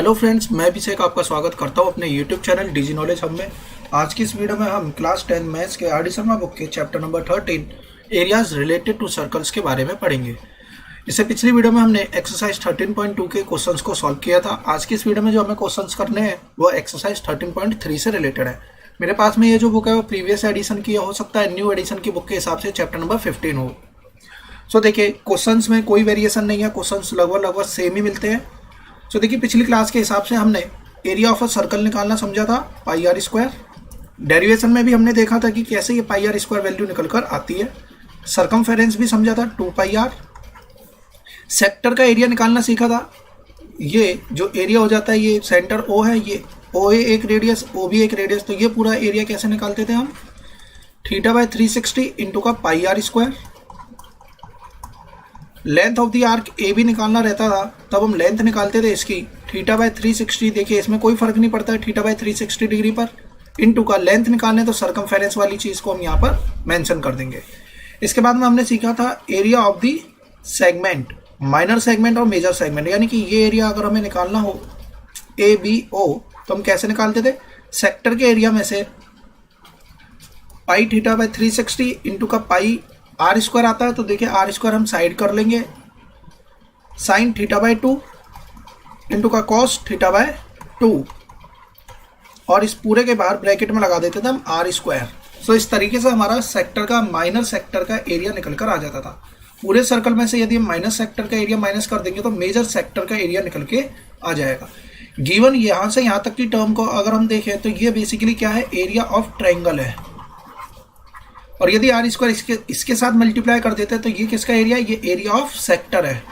Hello friends, मैं अभिषेक आपका स्वागत करता हूं अपने यूट्यूब चैनल डिजी नॉलेज हब में। आज की इस वीडियो में हम क्लास 10 मैथ्स के आर डी शर्मा बुक के chapter number 13 areas related to circles के बारे में पढ़ेंगे। इससे पिछली वीडियो में हमने एक्सरसाइज 13.2 के क्वेश्चंस को सॉल्व किया था। आज की इस वीडियो में जो हमें क्वेश्चंस करने हैं वो एक्सरसाइज 13.3 से रिलेटेड है। मेरे पास में ये जो बुक है वो प्रीवियस एडिशन की हो सकता है, न्यू एडिशन की बुक के हिसाब से चैप्टर नंबर 15 हो। सो देखिए, क्वेश्चंस में कोई वेरिएशन नहीं है, क्वेश्चंस लगभग सेम ही मिलते हैं। तो देखिए, पिछली क्लास के हिसाब से हमने एरिया ऑफ अ सर्कल निकालना समझा था पाई आर स्क्वायर। डेरिवेशन में भी हमने देखा था कि कैसे ये पाई आर स्क्वायर वैल्यू निकल कर आती है। सर्कमफेरेंस भी समझा था 2 पाई आर। सेक्टर का एरिया निकालना सीखा था। ये जो एरिया हो जाता है, ये सेंटर ओ है, ये ओ ए एक रेडियस, ओ भी एक रेडियस, तो ये पूरा एरिया कैसे निकालते थे हम, θ/360 इंटू का pi are square. Length of the arc A भी निकालना रहता था, तब हम लेंथ निकालते थे इसकी θ/360। देखिए, इसमें कोई फर्क नहीं पड़ता है θ/360 डिग्री पर। इनटू का लेंथ निकालने तो सर्कमफेरेंस वाली चीज को हम यहाँ पर मेंशन कर देंगे। इसके बाद में हमने सीखा था area of the segment, minor segment और मेजर सेगमेंट। यानी कि ये एरिया अगर हमें निकालना हो ए बी ओ, तो हम कैसे निकालते थे, सेक्टर के एरिया में से पाई θ/360 इंटू का पाई आर स्क्वायर आता है। तो देखिए, आर स्क्वायर हम साइड कर लेंगे, साइन θ/2 इंटू का कॉस θ/2, और इस पूरे के बाहर ब्रैकेट में लगा देते थे हम आर स्क्वायर। सो इस तरीके से हमारा सेक्टर का, माइनर सेक्टर का एरिया निकल कर आ जाता था। पूरे सर्कल में से यदि हम माइनर सेक्टर का एरिया माइनस कर देंगे तो मेजर सेक्टर का एरिया निकल के आ जाएगा। गिवन यहाँ से यहाँ तक की टर्म को अगर हम देखें तो ये बेसिकली क्या है, एरिया ऑफ ट्रायंगल है। और यदि आर स्क्वायर इसके साथ मल्टीप्लाई कर देते हैं तो ये किसका एरिया है, ये एरिया ऑफ सेक्टर है।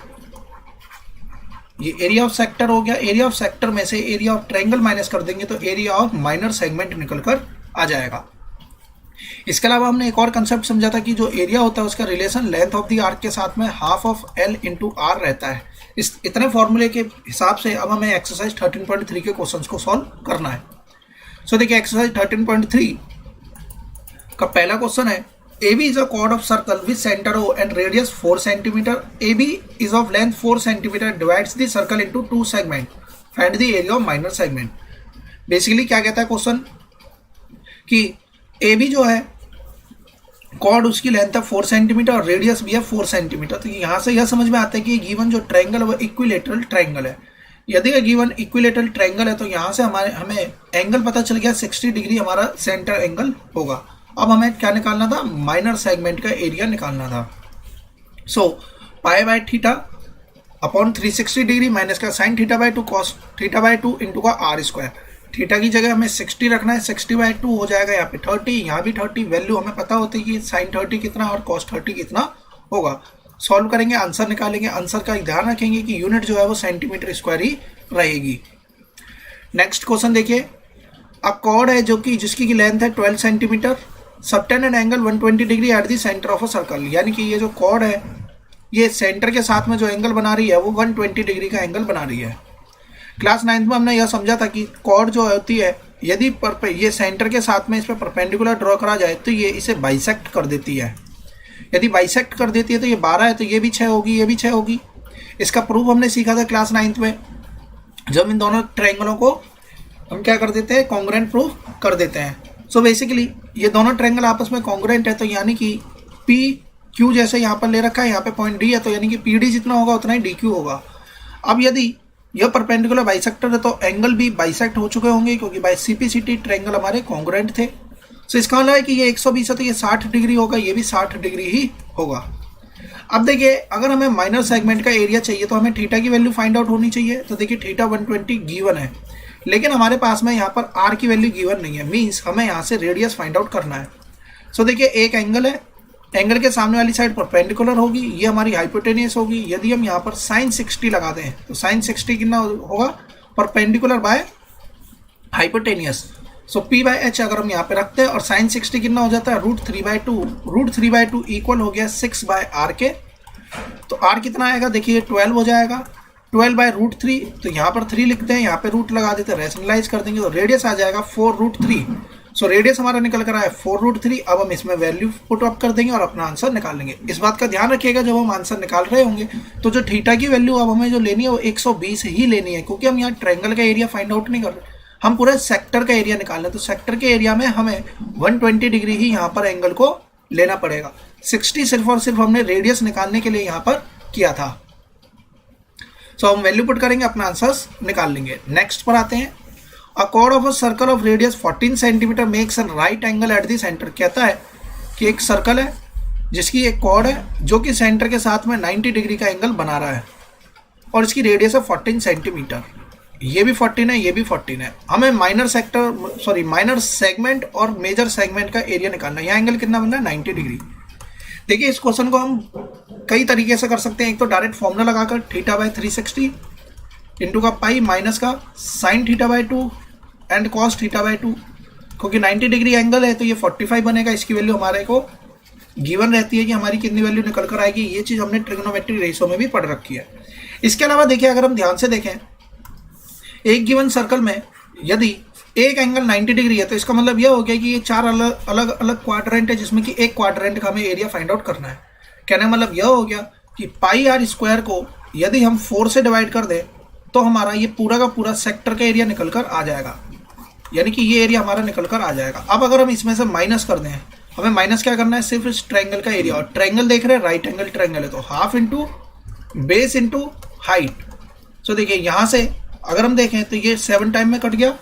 ये एरिया ऑफ सेक्टर हो गया। एरिया ऑफ सेक्टर में से एरिया ऑफ ट्रायंगल माइनस कर देंगे तो एरिया ऑफ माइनर सेगमेंट निकल कर आ जाएगा। इसके अलावा हमने एक और कंसेप्ट समझा था कि जो एरिया होता है उसका relation length of the arc के साथ में half of L into R रहता है। इस इतने फॉर्मूले के हिसाब से अब हमें एक्सरसाइज 13.3 के क्वेश्चंस को सॉल्व करना है। सो देखिए, एक्सरसाइज 13.3 का पहला क्वेश्चन है, AB is a chord of circle with center O and radius 4 cm. AB is of length 4 cm. Divides the circle into 2 segments. Find the area of minor segment. Basically क्या कहता है question कि AB जो है cord, उसकी length है 4 centimetre और radius भी है 4 सेंटीमीटर। तो यहाँ से यह समझ में आता है कि गिवन जो ट्रायंगल है वो इक्विलेटरल ट्रायंगल है। यदि गिवन इक्विलेटरल ट्रायंगल है तो यहाँ से हमें एंगल पता चल गया, 60 डिग्री हमारा सेंटर एंगल होगा। अब हमें क्या निकालना था, माइनर सेगमेंट का एरिया निकालना था। सो π/θ अपॉन 360 डिग्री माइनस का साइन θ/2 कॉस θ/2 इंटू का आर स्क्वायर। थीटा की जगह हमें 60 रखना है, 60/2 हो जाएगा यहाँ पे 30, यहाँ भी 30। वैल्यू हमें पता होती है कि साइन 30 कितना और कॉस 30 कितना होगा। सॉल्व करेंगे, आंसर निकालेंगे। आंसर का ध्यान रखेंगे कि यूनिट जो है वो सेंटीमीटर स्क्वायर ही रहेगी। नेक्स्ट क्वेश्चन देखिए, अब कॉर्ड है जो कि जिसकी लेंथ है 12 centimetre, subtend an angle 120 degree at the centre of a circle. यानी कि ये जो कॉर्ड है ये सेंटर के साथ में जो एंगल बना रही है वो 120 डिग्री का एंगल बना रही है। क्लास 9th में हमने यह समझा था कि कॉर्ड जो होती है यदि ये सेंटर के साथ में इस पर परपेंडिकुलर ड्रॉ करा जाए तो ये इसे बाइसेक्ट कर देती है। यदि बाइसेक्ट कर देती है तो ये 12 है तो ये भी 6 होगी, ये भी 6 होगी। इसका प्रूफ हमने सीखा था क्लास 9th में, जब इन दोनों ट्रायंगलों को हम क्या कर देते हैं, कॉन्ग्रुएंट प्रूफ कर देते हैं। सो बेसिकली ये दोनों ट्रायंगल आपस में कॉन्ग्रुएंट है, तो यानी कि पी क्यू जैसे यहाँ पर ले रखा है, यहाँ पे पॉइंट डी है, तो यानी कि पी डी जितना होगा उतना ही डी क्यू होगा। अब यदि यह परपेंडिकुलर बाइसेक्टर है तो एंगल भी बाइसेक्ट हो चुके होंगे, क्योंकि बाई सीपीसीटी ट्रायंगल हमारे कॉन्ग्रुएंट थे। सो इसका मतलब है कि ये 120 है तो ये 60 डिग्री होगा, ये भी 60 डिग्री ही होगा। अब देखिए, अगर हमें माइनर सेगमेंट का एरिया चाहिए तो हमें थीटा की वैल्यू फाइंड आउट होनी चाहिए। तो देखिए, θ 120 गिवन है, लेकिन हमारे पास में यहाँ पर आर की वैल्यू गिवन नहीं है, मीन्स हमें यहाँ से रेडियस फाइंड आउट करना है। सो देखिए, एक एंगल है, एंगल के सामने वाली साइड परपेंडिकुलर होगी, ये हमारी हाइपोटेनियस होगी। यदि हम यहाँ पर साइन 60 लगा दें तो साइन 60 कितना होगा, perpendicular by hypotenuse. So P/H अगर हम यहाँ पे रखते हैं और साइन 60 कितना हो जाता है, √3/2। √3/2 इक्वल हो गया 6/r के। तो r कितना आएगा, देखिए 12 हो जाएगा, 12/√3। तो यहाँ पर 3 लिखते हैं, यहाँ पे रूट लगा देते हैं, रैशनलाइज कर देंगे तो रेडियस आ जाएगा 4√3। सो रेडियस हमारा निकल कर आया 4√3। अब हम इसमें वैल्यू पुट अप कर देंगे और अपना आंसर निकाल लेंगे। इस बात का ध्यान रखिएगा जब हम आंसर निकाल रहे होंगे तो जो थीटा की वैल्यू अब हमें जो लेनी है वो 120 ही लेनी है, क्योंकि हम यहाँ ट्रायंगल का एरिया फाइंड आउट नहीं कर रहे, हम पूरे सेक्टर का एरिया निकाल रहे हैं। तो सेक्टर के एरिया में हमें 120 डिग्री ही यहाँ पर एंगल को लेना पड़ेगा। 60 सिर्फ और सिर्फ हमने रेडियस निकालने के लिए यहाँ पर किया था। सो हम वैल्यू पुट करेंगे, अपना आंसर्स निकाल लेंगे। नेक्स्ट पर आते हैं। अ chord of a circle of radius 14 centimetre makes a right angle eight the centre. कहता है कि एक सर्कल है जिसकी एक कॉर्ड है जो कि सेंटर के साथ में 90 डिग्री का एंगल बना रहा है और इसकी रेडियस है 14 सेंटीमीटर। ये भी 14 है, ये भी 14 है। हमें माइनर सेगमेंट और मेजर सेगमेंट का एरिया निकालना है। यहाँ एंगल कितना बन रहा है 90 डिग्री। देखिए इस क्वेश्चन को हम कई तरीके से कर सकते हैं। एक तो डायरेक्ट फॉर्मूला लगाकर θ/360 इंटू का पाई माइनस का sin θ/2 एंड cos θ/2, क्योंकि 90 डिग्री एंगल है तो ये 45 बनेगा। इसकी वैल्यू हमारे को गिवन रहती है कि हमारी कितनी वैल्यू निकल कर आएगी। ये चीज़ हमने ट्रिग्नोमेट्रिक रेशियो में भी पढ़ रखी है। इसके अलावा देखिए अगर हम ध्यान से देखें, एक गिवन सर्कल में यदि एक एंगल 90 डिग्री है तो इसका मतलब यह हो गया कि ये 4 अलग अलग क्वाड्रेंट है, जिसमें कि एक क्वाड्रेंट का हमें एरिया फाइंड आउट करना है। कहने का मतलब यह हो गया कि πr² को यदि हम 4 से डिवाइड कर दें तो हमारा ये पूरा का पूरा सेक्टर का एरिया निकल कर आ जाएगा, यानी कि ये एरिया हमारा निकल कर आ जाएगा। अब अगर हम इसमें से माइनस कर दें, हमें माइनस क्या करना है, सिर्फ इस ट्रायंगल का एरिया। और ट्रायंगल देख रहे हैं राइट एंगल ट्रायंगल है तो half into base into height. So देखिए यहाँ से अगर हम देखें तो ये 7 टाइम में कट गया,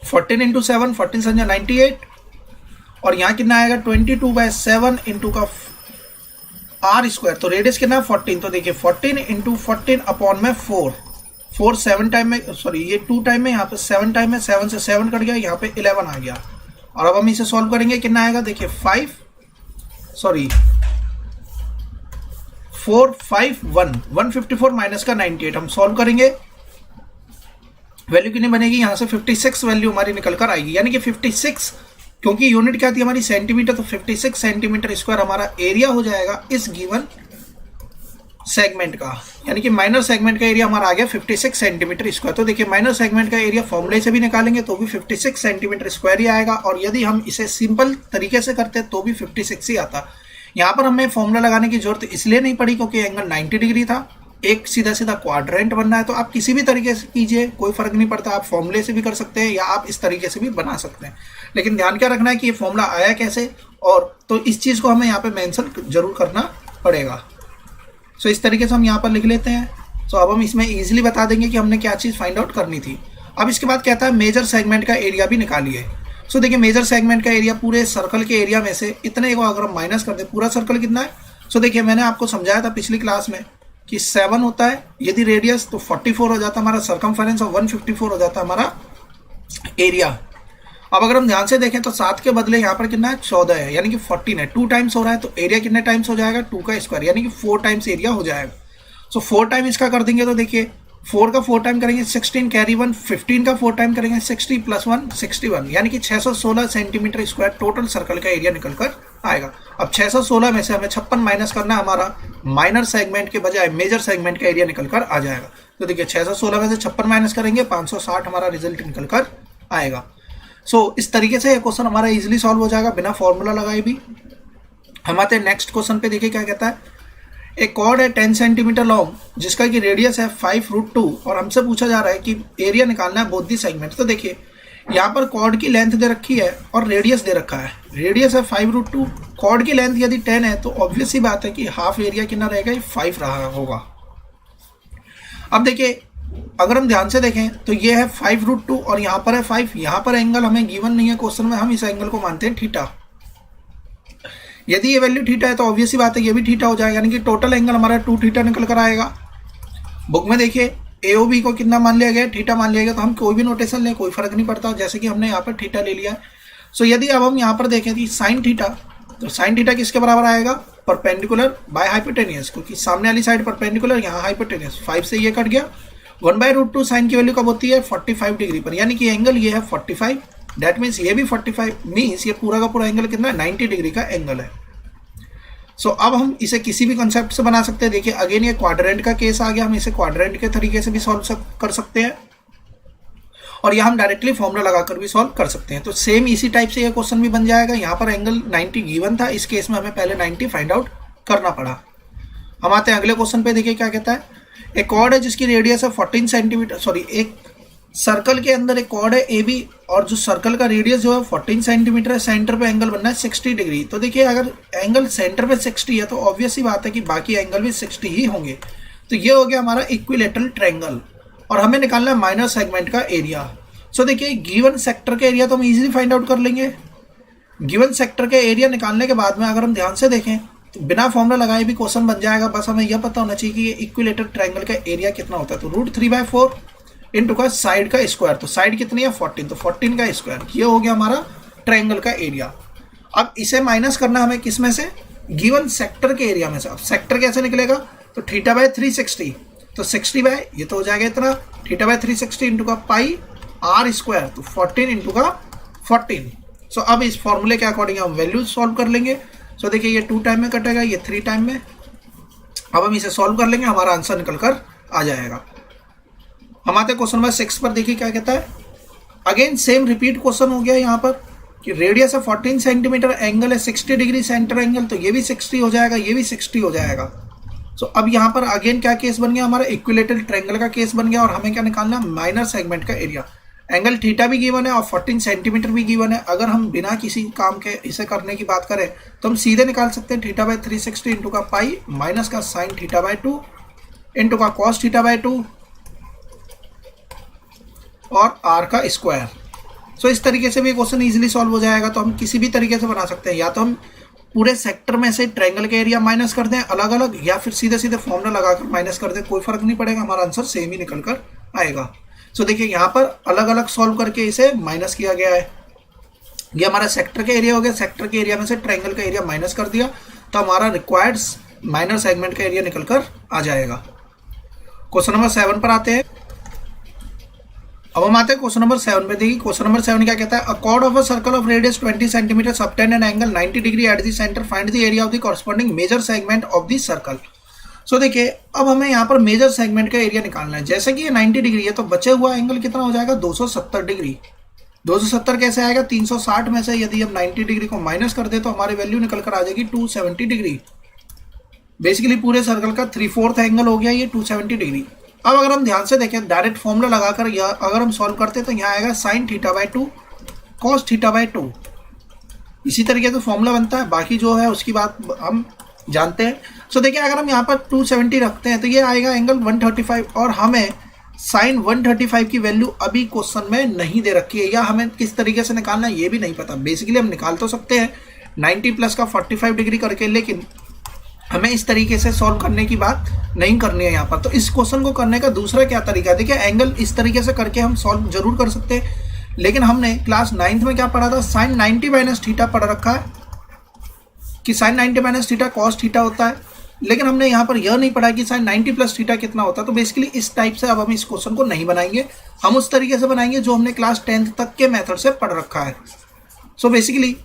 14 इंटू 7, 14 संजा 98, और यहाँ कितना आएगा 22/7 इंटू का r²। तो रेडियस कितना है 14। तो देखिए 14 इंटू 14 अपॉन में 4 7 टाइम में, सॉरी ये 2 टाइम में, यहाँ पे 7 टाइम में, 7 से 7 कट गया, यहाँ पे 11 आ गया। और अब हम इसे सॉल्व करेंगे, कितना आएगा देखिए 154 माइनस का 98 हम सॉल्व करेंगे। वैल्यू कितनी बनेगी, यहाँ से 56 वैल्यू हमारी निकल कर आएगी, यानी कि 56, क्योंकि यूनिट क्या थी हमारी सेंटीमीटर, तो 56 सेंटीमीटर स्क्वायर हमारा एरिया हो जाएगा इस गिवन सेगमेंट का, यानी कि माइनर सेगमेंट का एरिया हमारा आ गया 56 सेंटीमीटर स्क्वायर। तो देखिए माइनर सेगमेंट का एरिया फॉर्मूले से भी निकालेंगे तो भी 56 सेंटीमीटर स्क्वायर ही आएगा, और यदि हम इसे सिंपल तरीके से करते तो भी 56 ही आता। यहाँ पर हमें फॉर्मूला लगाने की जरूरत इसलिए नहीं पड़ी क्योंकि एंगल 90 डिग्री था, एक सीधा सीधा क्वाड्रेंट बनना है। तो आप किसी भी तरीके से कीजिए, कोई फर्क नहीं पड़ता। आप फॉर्मूले से भी कर सकते हैं या आप इस तरीके से भी बना सकते हैं, लेकिन ध्यान क्या रखना है कि ये फॉर्मूला आया कैसे, और तो इस चीज़ को हमें यहाँ पे मेंशन जरूर करना पड़ेगा। सो इस तरीके से हम यहाँ पर लिख लेते हैं। सो अब हम इसमें इजीली बता देंगे कि हमने क्या चीज़ फाइंड आउट करनी थी। अब इसके बाद कहता है मेजर सेगमेंट का एरिया भी निकालिए। सो देखिए मेजर सेगमेंट का एरिया पूरे सर्कल के एरिया में से इतने को अगर हम माइनस कर दें, पूरा सर्कल कितना है। सो देखिए मैंने आपको समझाया था पिछली क्लास में कि 7 होता है यदि रेडियस, तो 44 हो जाता है हमारा सर्कमफेरेंस, और 154 हो जाता है हमारा एरिया। अब अगर हम ध्यान से देखें तो 7 के बदले यहाँ पर कितना है 14 है, यानी कि 14 है, 2 टाइम्स हो रहा है, तो एरिया कितने टाइम्स हो जाएगा 2 का स्क्वायर, यानी कि 4 टाइम्स एरिया हो जाएगा। सो 4 टाइम इसका कर देंगे तो देखिए 4 का 4 टाइम करेंगे 16 कैरी 1, 15 का 4 टाइम करेंगे 60 + 1 61, यानी कि 616 सेंटीमीटर स्क्वायर टोटल सर्कल का एरिया निकल कर आएगा। अब 616 में से हमें 56 माइनस करना है, हमारा माइनर सेगमेंट के बजाय मेजर सेगमेंट का एरिया निकल कर आ जाएगा। तो देखिए 616 में से 56 माइनस करेंगे 560 हमारा रिजल्ट निकल कर आएगा। सो इस तरीके से क्वेश्चन हमारा इजीली सॉल्व हो जाएगा बिना फॉर्मूला लगाए भी। हम आते हैं नेक्स्ट क्वेश्चन पे। देखिए क्या कहता है, एक कॉर्ड है 10 सेंटीमीटर लॉन्ग जिसका कि रेडियस है 5√2 और हमसे पूछा जा रहा है कि एरिया निकालना है बोथ दी सेगमेंट। तो देखिए यहाँ पर कॉर्ड की लेंथ दे रखी है और रेडियस दे रखा है। रेडियस है 5√2, कॉर्ड की लेंथ यदि 10 है तो ऑब्वियस ही बात है कि हाफ एरिया कितना रहेगा, 5 रहा होगा। अब देखिए अगर हम ध्यान से देखें तो ये है 5√2 और यहाँ पर है 5। यहाँ पर एंगल हमें गिवन नहीं है क्वेश्चन में, हम इस एंगल को मानते हैं थीटा। यदि ये वैल्यू थीटा है तो ऑब्वियस ही बात है ये भी थीटा हो जाएगा, यानी कि टोटल एंगल हमारा 2 थीटा निकल कर आएगा। बुक में देखिए AOB को कितना मान लिया गया, थीटा मान लिया गया, तो हम कोई भी नोटेशन लें कोई फर्क नहीं पड़ता, जैसे कि हमने यहाँ पर थीटा ले लिया है। सो यदि अब हम यहाँ पर देखें कि साइन थीटा, तो साइन थीटा किसके बराबर आएगा, परपेंडिकुलर बाय हाइपोटेनियस, क्योंकि सामने वाली साइड परपेंडिकुलर, यहाँ हाइपोटेनियस, 5 से ये कट गया। 1/√2 साइन की वैल्यू कब होती है 45 डिग्री पर, यानी कि एंगल ये है 45, दैट मीन्स ये भी 45, मीन्स ये पूरा का पूरा एंगल कितना है 90 डिग्री का एंगल है। सो अब हम इसे किसी भी कॉन्सेप्ट से बना सकते हैं। देखिए अगेन ये क्वाड्रेंट का केस आ गया, हम इसे क्वाड्रेंट के तरीके से भी सॉल्व कर सकते हैं। और यहाँ हम डायरेक्टली फॉर्मूला लगाकर भी सॉल्व कर सकते हैं। तो सेम इसी टाइप से ये क्वेश्चन भी बन जाएगा। यहाँ पर एंगल 90 गिवन था, इस केस में हमें पहले 90 फाइंड आउट करना पड़ा। हम आते हैं अगले क्वेश्चन पे, देखिए क्या कहता है। एक कॉर्ड है जिसकी रेडियस है 14 सेंटीमीटर, सॉरी एक सर्कल के अंदर एक कॉर्ड है ए बी और जो सर्कल का रेडियस जो है 14 सेंटीमीटर है, सेंटर पे एंगल बनना है 60 डिग्री। तो देखिए अगर एंगल सेंटर पे 60 है तो ऑब्वियस ही बात है कि बाकी एंगल भी 60 ही होंगे। तो ये हो गया हमारा इक्विलेटरल ट्रायंगल और हमें निकालना है माइनर सेगमेंट का एरिया। सो देखिए गिवन सेक्टर के एरिया तो हम इजीली फाइंड आउट कर लेंगे। गिवन सेक्टर के एरिया निकालने के बाद में अगर हम ध्यान से देखें तो बिना फॉर्मूला लगाए भी क्वेश्चन बन जाएगा। बस हमें यह पता होना चाहिए कि ये इक्विलेटरल ट्रायंगल का एरिया कितना होता है। तो √3/4 इंटू का साइड का स्क्वायर, तो साइड कितनी है 14, तो 14 का स्क्वायर, ये हो गया हमारा ट्रायंगल का एरिया। अब इसे माइनस करना हमें किस में से, गिवन सेक्टर के एरिया में से। अब सेक्टर कैसे निकलेगा, तो θ/360, तो 60 बाय ये तो हो जाएगा इतना, θ/360 इंटू का पाई r स्क्वायर, तो 14 इंटू का 14। सो अब इस फॉर्मूले के अकॉर्डिंग हम वैल्यूज सॉल्व कर लेंगे। सो देखिए ये 2 टाइम में कटेगा, ये 3 टाइम में। अब हम इसे सॉल्व कर लेंगे, हमारा आंसर निकल कर आ जाएगा। हम आते हैं क्वेश्चन नंबर 6 पर, देखिए क्या कहता है। अगेन सेम रिपीट क्वेश्चन हो गया यहाँ पर कि रेडियस है 14 सेंटीमीटर, एंगल है 60 डिग्री सेंटर एंगल, तो ये भी 60 हो जाएगा, ये भी 60 हो जाएगा। सो अब यहाँ पर अगेन क्या केस बन गया, हमारा इक्विलेटरल ट्रायंगल का केस बन गया और हमें क्या निकालना है, माइनर सेगमेंट का एरिया। एंगल थीटा भी गिवन है और 14 सेंटीमीटर भी गिवन है। अगर हम बिना किसी काम के इसे करने की बात करें तो हम सीधे निकाल सकते हैं θ/360 इंटू का पाई माइनस का साइन θ/2 इंटू का कॉस θ/2 और r का स्क्वायर। सो इस तरीके से भी क्वेश्चन इजीली सॉल्व हो जाएगा। तो हम किसी भी तरीके से बना सकते हैं, या तो हम पूरे सेक्टर में से ट्रायंगल का एरिया माइनस कर दें अलग अलग, या फिर सीधे सीधे फॉर्मूला लगाकर माइनस कर दें, कोई फर्क नहीं पड़ेगा, हमारा आंसर सेम ही निकल कर आएगा। सो देखिए यहाँ पर अलग अलग सॉल्व करके इसे माइनस किया गया है। ये हमारा सेक्टर का एरिया हो गया, सेक्टर के एरिया में से ट्रायंगल का एरिया माइनस कर दिया तो हमारा रिक्वायर्ड माइनर सेगमेंट का एरिया निकल कर आ जाएगा। क्वेश्चन नंबर 7 पर आते हैं। अब हम आते हैं क्वेश्चन नंबर 7 पे। देखिए क्वेश्चन नंबर 7 क्या कहता है, a chord of a circle of radius 20 centimetre subtend an angle 90 degree at the centre, find the area of the corresponding major segment of the circle. So देखिए अब हमें यहाँ पर मेजर सेगमेंट का area निकालना है। जैसे कि ये 90 डिग्री है तो बचे हुआ एंगल कितना हो जाएगा, 270 डिग्री। 270 कैसे आएगा, 360 में से यदि हम 90 डिग्री को माइनस कर दे तो हमारी वैल्यू निकल कर आ जाएगी 270 डिग्री। बेसिकली पूरे सर्कल का 3/4 एंगल हो गया ये 270 डिग्री। अब अगर हम ध्यान से देखें डायरेक्ट फॉर्मूला लगाकर या अगर हम सॉल्व करते तो यहाँ आएगा साइन θ/2 कॉस θ/2। इसी तरीके से फॉर्मूला बनता है, बाकी जो है उसकी बात हम जानते हैं। सो देखिए अगर हम यहाँ पर 270 रखते हैं तो ये आएगा एंगल 135 और हमें साइन 135 की वैल्यू अभी क्वेश्चन में नहीं दे रखी है, या हमें किस तरीके से निकालना है ये भी नहीं पता। बेसिकली हम निकाल तो सकते हैं 90 प्लस का 45 डिग्री करके, लेकिन हमें इस तरीके से सॉल्व करने की बात नहीं करनी है यहाँ पर। तो इस क्वेश्चन को करने का दूसरा क्या तरीका है, देखिए एंगल इस तरीके से करके हम सॉल्व जरूर कर सकते हैं, लेकिन हमने क्लास 9th में क्या पढ़ा था, साइन 90 माइनस थीटा पढ़ रखा है कि sine 90 minus theta cos theta होता है, लेकिन हमने यहाँ पर यह नहीं पढ़ा कि साइन 90 प्लस थीटा कितना होता है। तो बेसिकली इस टाइप से अब हम इस क्वेश्चन को नहीं बनाएंगे, हम उस तरीके से बनाएंगे जो हमने क्लास 10th तक के मेथड से पढ़ रखा है। सो बेसिकली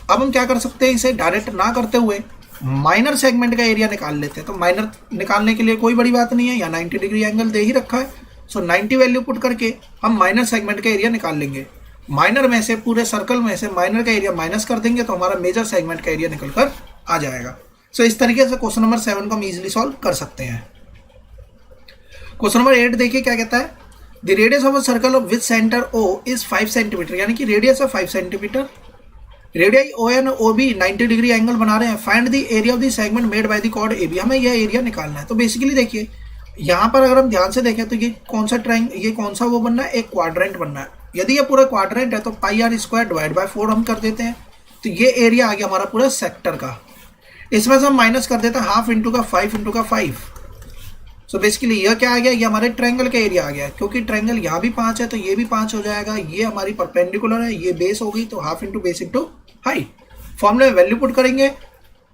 अब हम क्या कर सकते हैं, इसे डायरेक्ट ना करते हुए माइनर सेगमेंट का एरिया निकाल लेते हैं। तो माइनर निकालने के लिए कोई बड़ी बात नहीं है, या 90 डिग्री एंगल दे ही रखा है। सो 90 वैल्यू पुट करके हम माइनर सेगमेंट का एरिया निकाल लेंगे। माइनर में से पूरे सर्कल में से माइनर का एरिया माइनस कर देंगे तो हमारा मेजर सेगमेंट का एरिया निकल कर आ जाएगा। सो इस तरीके से क्वेश्चन नंबर 7 को हम इजीली सॉल्व कर सकते हैं। क्वेश्चन नंबर 8 देखिए क्या कहता है, the radius of a circle of which centre O is 5 centimetre, यानी कि रेडियस है 5 सेंटीमीटर। रेडियाई ON और OB 90 डिग्री एंगल बना रहे हैं, find the area of the segment made by the chord AB। हमें यह एरिया निकालना है। तो बेसिकली देखिए यहाँ पर अगर हम ध्यान से देखें तो ये कौन सा ट्रायंगल, ये कौन सा वो बनना है, एक क्वाड्रेंट बनना है। यदि ये पूरा क्वाड्रेंट है तो पाई r स्क्वायर डिवाइड बाय 4 हम कर देते हैं, तो ये एरिया आ गया हमारा पूरा सेक्टर का। इसमें से हम माइनस कर देते हैं हाफ इंटू का 5 इंटू का 5। सो बेसिकली यह क्या आ गया, ये हमारे ट्रायंगल का एरिया आ गया। क्योंकि ट्रायंगल यहाँ भी 5 है तो ये भी 5 हो जाएगा। ये हमारी परपेंडिकुलर है, ये बेस हो गई, तो half into base into height. फॉर्मूले में वैल्यू पुट करेंगे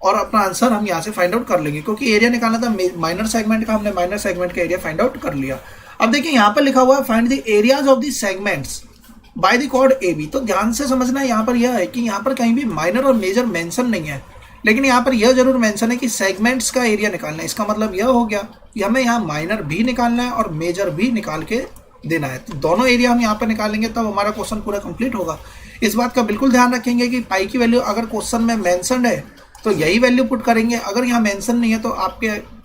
और अपना आंसर हम यहाँ से फाइंड आउट कर लेंगे। क्योंकि एरिया निकालना था माइनर सेगमेंट का, हमने माइनर सेगमेंट का एरिया फाइंड आउट कर लिया। अब देखिए यहाँ पर लिखा हुआ है find the areas of the segments by the chord AB। तो ध्यान से समझना यहाँ पर यह है कि यहाँ पर कहीं भी माइनर और मेजर मेंशन नहीं है, लेकिन यहाँ पर यह जरूर मेंशन है कि सेगमेंट्स का एरिया निकालना है। इसका मतलब यह हो गया कि हमें यहाँ माइनर भी निकालना है और मेजर भी निकाल के देना है। तो दोनों एरिया हम यहाँ पर निकालेंगे तब हमारा क्वेश्चन पूरा कंप्लीट होगा। इस बात का बिल्कुल ध्यान रखेंगे कि पाई की वैल्यू अगर क्वेश्चन में मेंशन्ड है तो यही वैल्यू पुट करेंगे, अगर यहाँ मेंशन नहीं है तो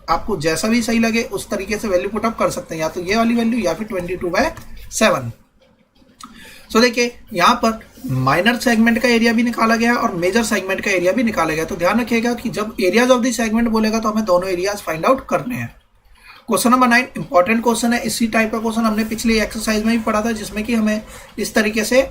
आपको जैसा भी सही लगे उस तरीके से वैल्यू पुटअप कर सकते हैं, या तो ये वाली वैल्यू या फिर 22/7। सो देखिए यहाँ पर माइनर सेगमेंट का एरिया भी निकाला गया और मेजर सेगमेंट का एरिया भी निकाला गया। तो ध्यान रखिएगा कि जब एरियाज ऑफ द सेगमेंट बोलेगा तो हमें दोनों एरियाज फाइंड आउट करने हैं। क्वेश्चन नंबर 9 इंपॉर्टेंट क्वेश्चन है। इसी टाइप का क्वेश्चन हमने पिछली एक्सरसाइज में भी पढ़ा था, जिसमें कि हमें इस तरीके से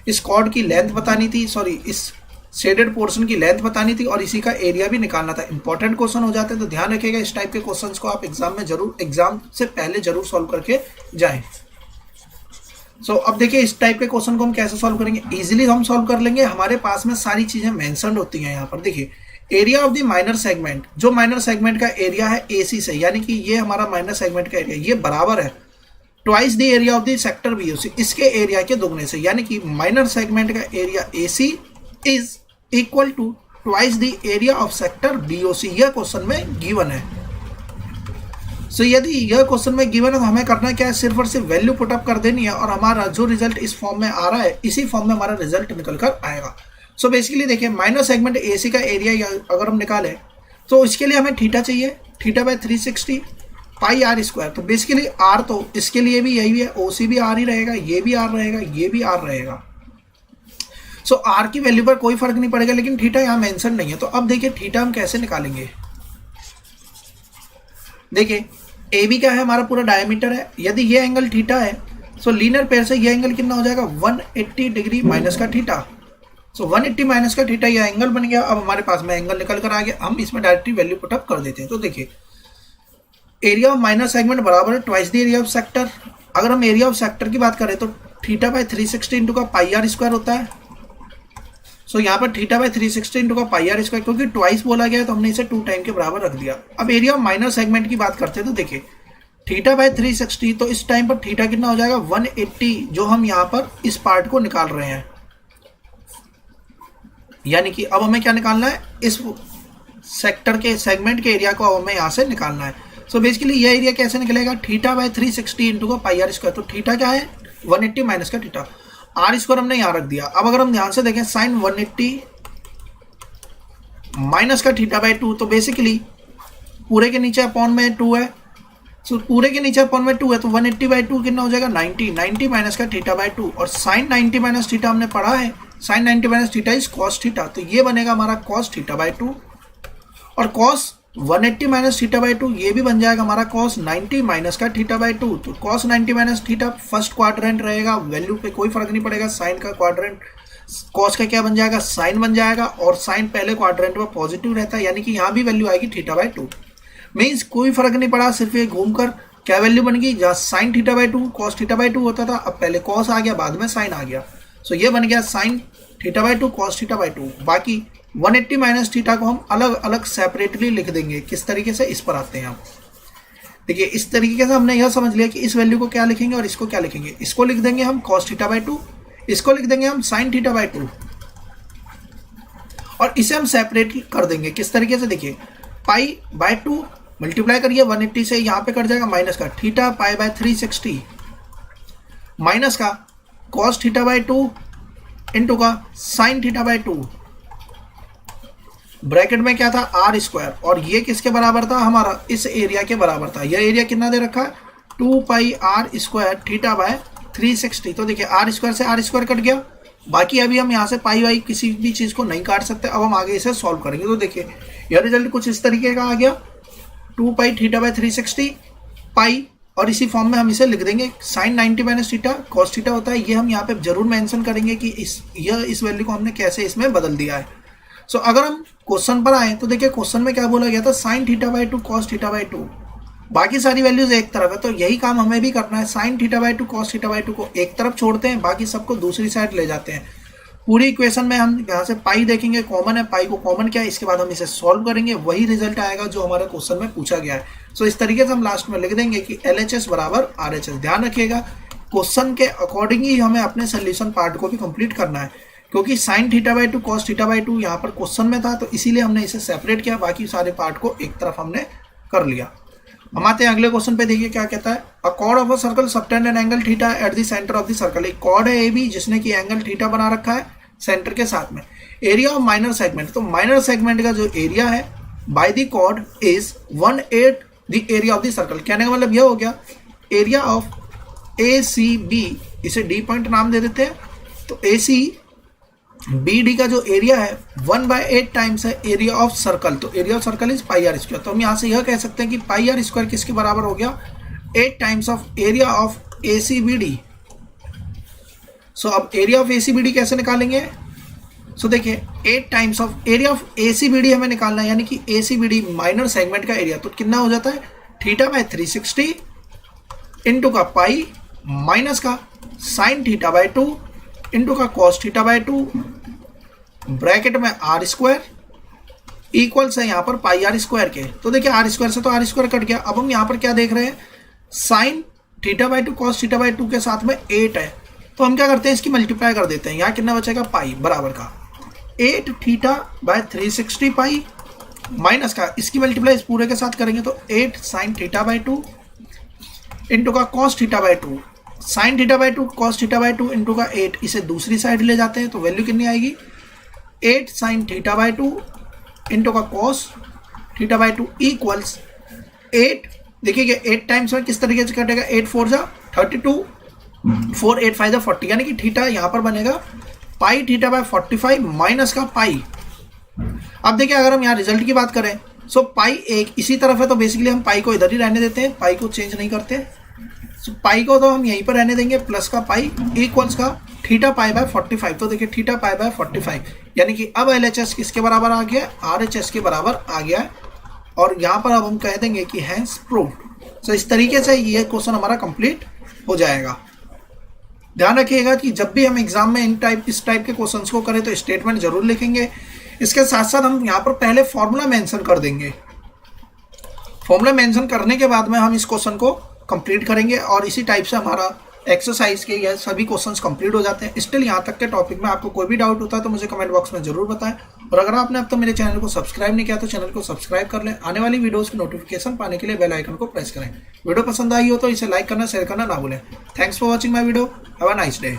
इस कॉर्ड की लेंथ बतानी थी, इस शेडेड पोर्शन की लेंथ बतानी थी और इसी का एरिया भी निकालना था। इंपॉर्टेंट क्वेश्चन हो जाते हैं, तो ध्यान रखिएगा इस टाइप के क्वेश्चंस को आप एग्जाम से पहले जरूर सॉल्व करके जाएं। अब देखिए इस टाइप के क्वेश्चन को हम कैसे सॉल्व करेंगे। इजीली हम सॉल्व कर लेंगे, हमारे पास में सारी चीजें मेंशन्ड होती हैं। यहाँ पर देखिए area of the minor segment, जो माइनर सेगमेंट का एरिया है AC से, यानी कि ये हमारा माइनर सेगमेंट का एरिया, ये बराबर है twice the area of the sector BOC, इसके एरिया के दोगुने से, यानी कि माइनर सेगमेंट का area AC is equal to twice the area of sector BOC। यह क्वेश्चन में गिवन है। यदि यह क्वेश्चन में गिवन है तो हमें करना क्या है, सिर्फ और सिर्फ वैल्यू पुटअप कर देनी है और हमारा जो रिजल्ट इस फॉर्म में आ रहा है इसी फॉर्म में हमारा रिजल्ट निकल कर आएगा। बेसिकली देखिए माइनर सेगमेंट AC का एरिया अगर हम निकालें तो इसके लिए हमें थीटा चाहिए, θ/360 पाई r²। तो बेसिकली r तो इसके लिए भी यही है, OC भी r ही रहेगा, ये भी r रहेगा, ये भी r रहेगा। r की वैल्यू पर कोई फर्क नहीं पड़ेगा, लेकिन थीटा यहाँ मेंशन नहीं है। तो अब देखिए थीटा हम कैसे निकालेंगे। देखिए AB क्या है, हमारा पूरा डायमीटर है। यदि ये एंगल थीटा है तो लीनियर पेयर से ये एंगल कितना हो जाएगा, 180 डिग्री माइनस का थीटा। 180 माइनस का थीटा यह एंगल बन गया। अब हमारे पास में एंगल निकल कर आ गया, हम इसमें डायरेक्टली वैल्यू पुटअप कर देते हैं। तो देखिए एरिया ऑफ माइनर सेगमेंट बराबर है twice the area of sector. अगर हम एरिया ऑफ सेक्टर की बात करें तो θ/360 इंटू का पाई r² होता है। यहाँ पर θ/360 इंटू का पाई r², क्योंकि ट्वाइस बोला गया है तो हमने इसे 2 टाइम के बराबर रख दिया। अब एरिया ऑफ माइनर सेगमेंट की बात करते हैं तो देखिए θ/360, तो इस टाइम पर थीटा कितना हो जाएगा, 180, जो हम यहाँ पर इस पार्ट को निकाल रहे हैं। यानी कि अब हमें क्या निकालना है, इस सेक्टर के सेगमेंट के एरिया को अब हमें यहाँ से निकालना है। बेसिकली यह एरिया कैसे निकलेगा, θ/360 इंटू का पाई r²। तो थीटा क्या है, 180 माइनस का थीटा, r² हमने यहाँ रख दिया। अब अगर हम ध्यान से देखें साइन 180 माइनस का θ/2, तो बेसिकली पूरे के नीचे अपॉन में 2 है। पूरे के नीचे अपॉन में 2 है तो 180/2 कितना हो जाएगा, 90 माइनस का θ/2। और साइन 90 माइनस थीटा हमने पढ़ा है, sine 90 minus theta is cos theta. तो ये बनेगा हमारा कॉस θ/2, और कॉस 180 माइनस θ/2 ये भी बन जाएगा हमारा कॉस 90 माइनस का θ/2। तो cos 90 minus theta first quadrant रहेगा, वैल्यू पे कोई फर्क नहीं पड़ेगा। साइन का क्वाड्रेंट, कॉस का क्या बन जाएगा, साइन बन जाएगा, और साइन पहले क्वाड्रेंट में पॉजिटिव रहता है, यानी कि यहाँ भी वैल्यू आएगी θ/2। मीन्स कोई फर्क नहीं पड़ा, सिर्फ ये घूमकर क्या वैल्यू बन गई, जहाँ साइन θ/2 कॉस θ/2 होता था, अब पहले कॉस आ गया, बाद में साइन आ गया। ये बन गया साइन θ/2 कॉस θ/2। बाकी 180 माइनस थीटा को हम अलग अलग सेपरेटली लिख देंगे। किस तरीके से, इस पर आते हैं हम। देखिए इस तरीके से हमने यह समझ लिया कि इस वैल्यू को क्या लिखेंगे और इसको क्या लिखेंगे। इसको लिख देंगे हम cos θ/2, इसको लिख देंगे हम sin θ/2, और इसे हम सेपरेट कर देंगे। किस तरीके से, देखिए π/2 मल्टीप्लाई करिए 180 से, यहाँ पे कट जाएगा माइनस का थीटा π/360 माइनस का cos θ/2 इंटू का sin θ/2, ब्रैकेट में क्या था, r², और ये किसके बराबर था, हमारा इस एरिया के बराबर था। यह एरिया कितना दे रखा है, 2πr² θ/360। तो देखिए r² से r² कट गया। बाकी अभी हम यहाँ से पाई किसी भी चीज को नहीं काट सकते। अब हम आगे इसे सॉल्व करेंगे। तो देखिए यह रिजल्ट कुछ इस तरीके का आ गया, 2π θ/360 पाई, और इसी फॉर्म में हम इसे लिख देंगे sine 90 minus theta cos theta होता है। ये हम यहाँ पे जरूर मेंशन करेंगे कि इस वैल्यू को हमने कैसे इसमें बदल दिया है। अगर हम क्वेश्चन पर आए तो देखिए क्वेश्चन में क्या बोला गया था, साइन θ/2 कॉस θ/2। बाकी सारी वैल्यूज एक तरफ है, तो यही काम हमें भी करना है। साइन θ/2 कॉस θ/2 को एक तरफ छोड़ते हैं, बाकी सबको दूसरी साइड ले जाते हैं। पूरी इक्वेशन में हम यहाँ से पाई देखेंगे, कॉमन है, पाई को कॉमन किया, इसके बाद हम इसे सॉल्व करेंगे, वही रिजल्ट आएगा जो हमारे क्वेश्चन में पूछा गया है। इस तरीके से हम लास्ट में लिख देंगे कि LHS बराबर RHS। ध्यान रखिएगा क्वेश्चन के अकॉर्डिंग ही हमें अपने सोल्यूशन पार्ट को भी कंप्लीट करना है, क्योंकि साइन θ/2 कॉस θ/2 यहाँ पर क्वेश्चन में था, तो इसीलिए हमने इसे सेपरेट किया, बाकी सारे पार्ट को एक तरफ हमने कर लिया। हम आते हैं अगले क्वेश्चन पे, देखिए क्या कहता है। A chord of a circle subtend an angle theta eight the centre of the circle. एक कॉर्ड है ए बी जिसने की एंगल थीटा बना रखा है सेंटर के साथ में। एरिया ऑफ माइनर सेगमेंट, तो माइनर सेगमेंट का जो एरिया है by the chord is 1/8 the area of the circle. कहने का मतलब यह हो गया area of A C B, इसे डी पॉइंट नाम दे देते हैं। तो ए सी बी डी का जो एरिया है 1/8 टाइम्स है एरिया ऑफ सर्कल। तो area of circle is pi are square. तो हम यहाँ से यह कह सकते हैं कि पाई आर स्क्वायर किसके बराबर हो गया, 8 times of area of A C B D. So अब area of A C B D कैसे निकालेंगे। सो देखिए 8 times of area of A C B D हमें निकालना है, यानी कि A C B D minor segment का एरिया। तो कितना हो जाता है थीटा बाय 360 इंटू का पाई माइनस का साइन थीटा बाय 2 इंटू का कॉस थीटा बाय 2 ब्रैकेट में आर स्क्वायर इक्वल्स है यहाँ पर पाई आर स्क्वायर के। तो देखिए आर स्क्वायर से तो आर स्क्वायर कट गया। अब हम यहाँ पर क्या देख रहे हैं, sine theta by 2 cos theta by 2 के साथ में 8 है। तो हम क्या करते हैं, इसकी मल्टीप्लाई कर देते हैं। यहाँ कितना बचेगा पाई बराबर का 8 थीटा बाय 360 पाई माइनस का इसकी मल्टीप्लाई इस पूरे के साथ करेंगे तो 8 साइन थीटा बाय 2 इंटू का cos theta by 2 sine theta by 2 cos theta by 2 into का 8, इसे दूसरी साइड ले जाते हैं तो वैल्यू कितनी आएगी 8 साइन थीटा बाय 2 इंटू का कॉस थीटा बाय 2 इक्वल्स 8। देखिए 8 टाइम्स में किस तरीके से कटेगा, 8 4 जा 32 4 8 5 जा 40, यानी कि थीटा यहाँ पर बनेगा पाई थीटा बाय 45 माइनस का पाई। अब देखिए अगर हम यहाँ रिजल्ट की बात करें सो पाई एक इसी तरफ है तो बेसिकली हम पाई को इधर ही रहने देते हैं, पाई को चेंज नहीं करते। सो पाई को तो हम यहीं पर रहने देंगे प्लस का पाई इक्वल्स का थीटा पाई बाय 45। तो देखिए थीटा पाई बाय 45 यानी कि अब LHS किसके बराबर आ गया, RHS के बराबर आ गया है। और यहाँ पर अब हम कह देंगे कि हैंस प्रूव्ड। सो इस तरीके से ये क्वेश्चन हमारा कंप्लीट हो जाएगा। ध्यान रखिएगा कि जब भी हम एग्जाम में इस टाइप के क्वेश्चंस को करें तो स्टेटमेंट जरूर लिखेंगे। इसके साथ साथ हम यहाँ पर पहले फॉर्मूला मेंशन कर देंगे। फॉर्मूला मेंशन करने के बाद में हम इस क्वेश्चन को कंप्लीट करेंगे और इसी टाइप से हमारा एक्सरसाइज के ये सभी क्वेश्चंस कंप्लीट हो जाते हैं। स्टिल यहाँ तक के टॉपिक में आपको कोई भी डाउट होता है तो मुझे कमेंट बॉक्स में जरूर बताएं। और अगर आपने अब तक मेरे चैनल को सब्सक्राइब नहीं किया तो चैनल को सब्सक्राइब कर लें। आने वाली वीडियोस की नोटिफिकेशन पाने के लिए बेल आइकन को प्रेस करें। वीडियो पसंद आई हो तो इसे लाइक करना शेयर करना ना भूलें। Thanks for watching my video. Have a nice day.